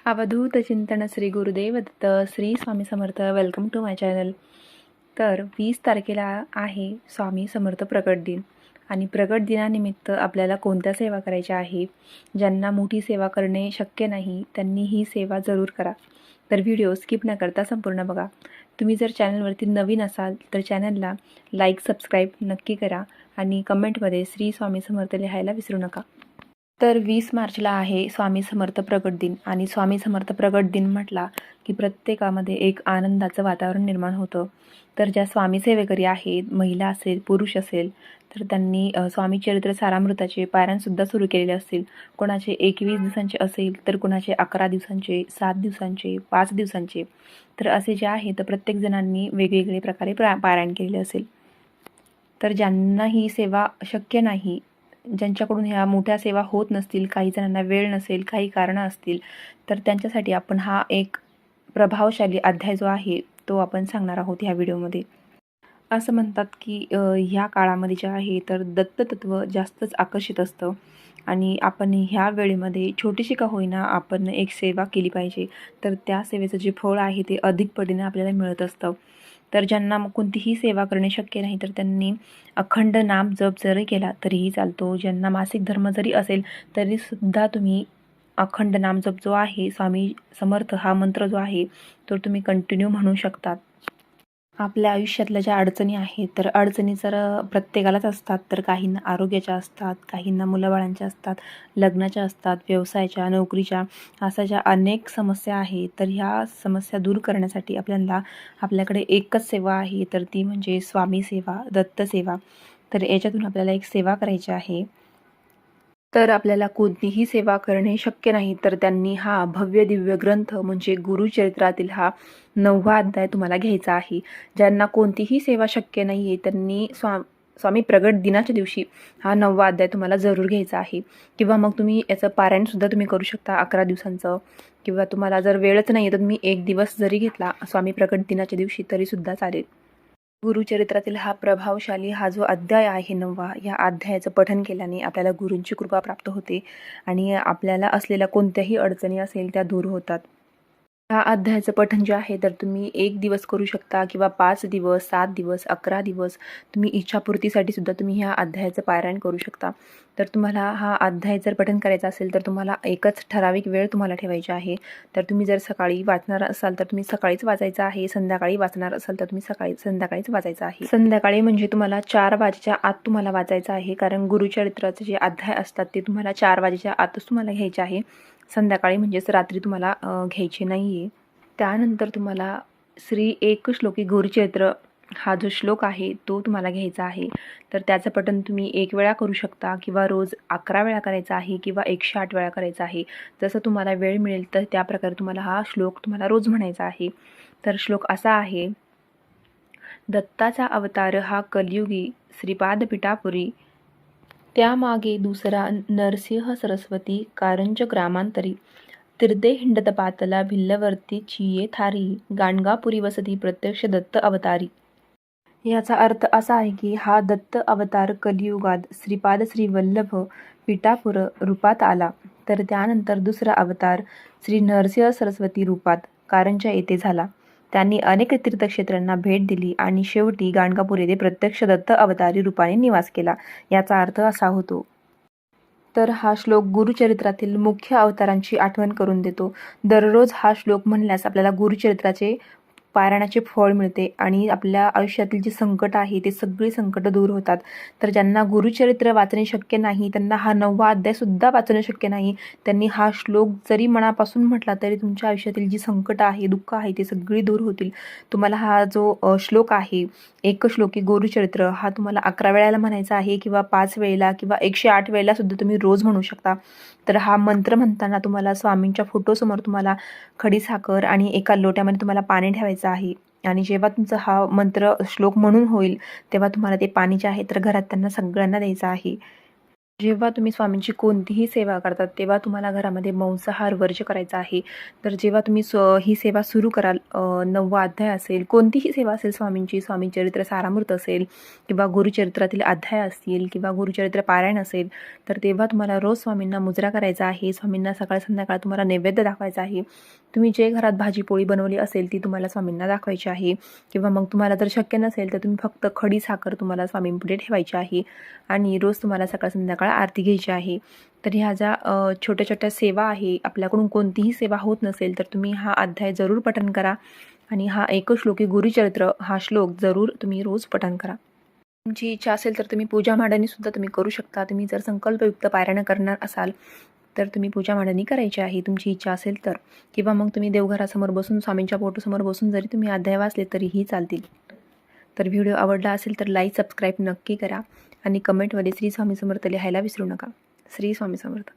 अवधूत चिंतन Shri Gurudev Datta Shri Swami Samarth. Welcome to my channel. तर 20 तारखेला आहे स्वामी समर्थ प्रकट दिन आणि प्रकट दिनानिमित्त आपल्याला कोणत्या सेवा करायच्या आहे. ज्यांना मोठी सेवा करणे शक्य नाही त्यांनी ही सेवा जरूर करा. तर व्हिडिओ स्किप न करता संपूर्ण बघा. तुम्ही जर चॅनलवरती नवीन असाल तर चॅनलला लाईक सबस्क्राईब नक्की करा आणि कमेंटमध्ये श्री स्वामी समर्थ लिहायला विसरू नका. तर 20 मार्चला आहे स्वामी समर्थ प्रकट दिन आणि स्वामी समर्थ प्रकट दिन म्हटला की प्रत्येकामध्ये एक आनंदाचं वातावरण निर्माण होतं. तर ज्या स्वामी सेवेकरी आहेत, महिला असेल पुरुष असेल, तर त्यांनी स्वामी चरित्र सारामृताचे पारायणसुद्धा सुरू केलेले असतील. कोणाचे 21 दिवसांचे असेल तर कोणाचे 11 दिवसांचे, 7 दिवसांचे, 5 दिवसांचे. तर असे जे आहे तर प्रत्येक जणांनी वेगवेगळे प्रकारे पारायण केलेले असेल. तर ज्यांना ही सेवा शक्य नाही, ज्यांच्याकडून ह्या मोठ्या सेवा होत नसतील, काही जणांना वेळ नसेल, काही कारणं असतील, तर त्यांच्यासाठी आपण हा एक प्रभावशाली अध्याय जो आहे तो आपण सांगणार आहोत ह्या व्हिडिओमध्ये. असं म्हणतात की ह्या काळामध्ये जे आहे तर दत्ततत्व जास्तच आकर्षित असतं आणि आपण ह्या वेळेमध्ये छोटीशी का होईना आपण एक सेवा केली पाहिजे. तर त्या सेवेचं जे फळ आहे ते अधिक पटीने आपल्याला मिळत असतं. तर ज्यांना कोणतीही सेवा करणे शक्य नाही तर त्यांनी अखंड नाम जप जरी केला तरीही चालतो. ज्यांना मासिक धर्म जरी असेल तरीसुद्धा तुम्ही अखंड नाम जप जो आहे, स्वामी समर्थ हा मंत्र जो आहे तो तुम्ही कंटिन्यू म्हणू शकतात. आपल्या आयुष्यातल्या ज्या अडचणी आहेत तर अडचणी जर प्रत्येकालाच असतात. तर काहींना आरोग्याच्या असतात, काहींना मुलाबाळांच्या असतात, लग्नाच्या असतात, व्यवसायाच्या, नोकरीच्या, अशा ज्या अनेक समस्या आहेत. तर ह्या समस्या दूर करण्यासाठी आपल्याकडे एकच सेवा आहे, तर ती म्हणजे स्वामी सेवा, दत्त सेवा. तर याच्यातून आपल्याला एक सेवा करायची आहे. तर आपल्याला कोणतीही सेवा करणे शक्य नाही तर त्यांनी हा भव्य दिव्य ग्रंथ म्हणजे गुरुचरित्रातील हा 9वा अध्याय तुम्हाला घ्यायचा आहे. ज्यांना कोणतीही सेवा शक्य नाही आहे त्यांनी स्वामी प्रगट दिनाच्या दिवशी हा 9वा अध्याय तुम्हाला जरूर घ्यायचा आहे. किंवा मग तुम्ही याचं पारायणसुद्धा तुम्ही करू शकता 11 दिवसांचं. किंवा तुम्हाला जर वेळच नाही आहे तर तुम्ही 1 दिवस जरी घेतला स्वामी प्रगट दिनाच्या दिवशी तरीसुद्धा चालेल. गुरुचरित्रातील हा प्रभावशाली हा जो अध्याय आहे 9वा, या अध्यायाचं पठण केल्याने आपल्याला गुरूंची कृपा प्राप्त होते आणि आपल्याला असलेल्या कोणत्याही अडचणी असेल त्या दूर होतात. ह्या अध्यायाचं पठण जे आहे तर तुम्ही 1 दिवस करू शकता किंवा 5 दिवस, 7 दिवस, 11 दिवस तुम्ही इच्छापूर्तीसाठी सुद्धा तुम्ही ह्या अध्यायाचं पारायण करू शकता. तर तुम्हाला हा अध्याय जर पठण करायचा असेल तर तुम्हाला एकच ठराविक वेळ तुम्हाला ठेवायची आहे. तर तुम्ही जर सकाळी वाचणार असाल तर तुम्ही सकाळीच वाचायचं आहे. संध्याकाळी वाचणार असाल तर तुम्ही संध्याकाळीच वाचायचं आहे. संध्याकाळी म्हणजे तुम्हाला 4 वाजेच्या आत तुम्हाला वाचायचं आहे. कारण गुरुचरित्राचे जे अध्याय असतात ते तुम्हाला 4 वाजेच्या आतच तुम्हाला घ्यायचे आहे. संध्याकाळी म्हणजेच रात्री तुम्हाला घ्यायचे नाही आहे. त्यानंतर तुम्हाला श्री एक श्लोकी गुरुचरित्र हा जो श्लोक आहे तो तुम्हाला घ्यायचा आहे. तर त्याचं पठण तुम्ही 1 वेळा करू शकता किंवा रोज 11 वेळा करायचा आहे किंवा 108 वेळा करायचा आहे. जसं तुम्हाला वेळ मिळेल तर त्याप्रकारे तुम्हाला हा श्लोक तुम्हाला रोज म्हणायचा आहे. तर श्लोक असा आहे: दत्ताचा अवतार हा कलियुगी श्रीपाद पिठापुरी, त्यामागे दुसरा नरसिंह सरस्वती कारंज ग्रामांतरी, तिर्दे हिंडत पातला भिल्लवरती चिये थारी, गाणगापुरी वसती प्रत्यक्ष दत्त अवतारी. याचा अर्थ असा आहे की हा दत्त अवतार कलियुगात श्रीपाद श्री वल्लभ पिठापुर रूपात आला. तर त्यानंतर दुसरा अवतार श्री नरसिंह सरस्वती रूपात कारंजा येथे झाला. त्यांनी अनेक तीर्थक्षेत्रांना भेट दिली आणि शेवटी गाणगापूर येथे प्रत्यक्ष दत्त अवतारी रूपाने निवास केला. याचा अर्थ असा होतो. तर हा श्लोक गुरुचरित्रातील मुख्य अवतारांची आठवण करून देतो. दररोज हा श्लोक म्हणल्यास आपल्याला गुरुचरित्राचे पारायणाचे फळ मिळते आणि आपल्या आयुष्यातील जी संकट आहे ते सगळी संकट दूर होतात. तर ज्यांना गुरुचरित्र वाचणे शक्य नाही त्यांना हा 9वा अध्यायसुद्धा वाचणे शक्य नाही. त्यांनी हा श्लोक जरी मनापासून म्हटला तरी तुमच्या आयुष्यातील जी संकट आहे, दुःख आहे ते सगळी दूर होतील. तुम्हाला हा जो श्लोक आहे एक श्लोकी गुरुचरित्र हा तुम्हाला 11 वेळेला म्हणायचा आहे किंवा 5 वेळेला किंवा 108 वेळेला सुद्धा तुम्ही रोज म्हणू शकता. तर हा मंत्र म्हणताना तुम्हाला स्वामींच्या फोटोसमोर तुम्हाला खडी साखर आणि एका लोट्यामध्ये तुम्हाला पाणी ठेवायचं आहे आणि जेव्हा तुमचा हा मंत्र श्लोक म्हणून होईल तेव्हा तुम्हाला ते पाणी जे आहे तर घरात त्यांना सगळ्यांना द्यायचं आहे. जेव्हा तुम्ही स्वामींची कोणतीही सेवा करतात तेव्हा तुम्हाला घरामध्ये मांसाहार वर्ज्य करायचा आहे. तर जेव्हा तुम्ही ही सेवा सुरू कराल, 9वा अध्याय असेल, कोणतीही सेवा असेल स्वामींची, स्वामी चरित्र सारामृत असेल किंवा गुरुचरित्रातील अध्याय असतील किंवा गुरुचरित्र पारायण असेल, तर तेव्हा तुम्हाला रोज स्वामींना मुजरा करायचा आहे. स्वामींना सकाळ संध्याकाळ तुम्हाला नैवेद्य दाखवायचा आहे. तुम्ही जे घरात भाजी पोळी बनवली असेल ती तुम्हाला स्वामींना दाखवायची आहे. किंवा मग तुम्हाला जर शक्य नसेल तर तुम्ही फक्त खडी साखर तुम्हाला स्वामींपुढे ठेवायची आहे आणि रोज तुम्हाला सकाळ संध्याकाळ आरती घ्यायची आहे. तर ह्या ज्या छोट्या छोट्या सेवा आहे, आपल्याकडून कोणतीही सेवा होत नसेल तर तुम्ही हा अध्याय जरूर पठण करा आणि हा एकश्लोकी गुरुचरित्र हा श्लोक जरूर तुम्ही रोज पठण करा. तुमची इच्छा असेल तर तुम्ही पूजा मांडणी सुद्धा तुम्ही करू शकता. तुम्ही जर संकल्पयुक्त पारायण करणार असाल तर तुम्ही पूजा मांडणी करायची आहे तुमची इच्छा असेल तर. किंवा मग तुम्ही देवघरासमोर बसून स्वामींच्या फोटोसमोर बसून जरी तुम्ही अध्याय वाचले तरीही चालतील. तर व्हिडिओ आवडला असेल तर लाईक सबस्क्राईब नक्की करा आणि कमेंटमध्ये श्री स्वामी समर्थ लिहायला विसरू नका. श्री स्वामी समर्थ.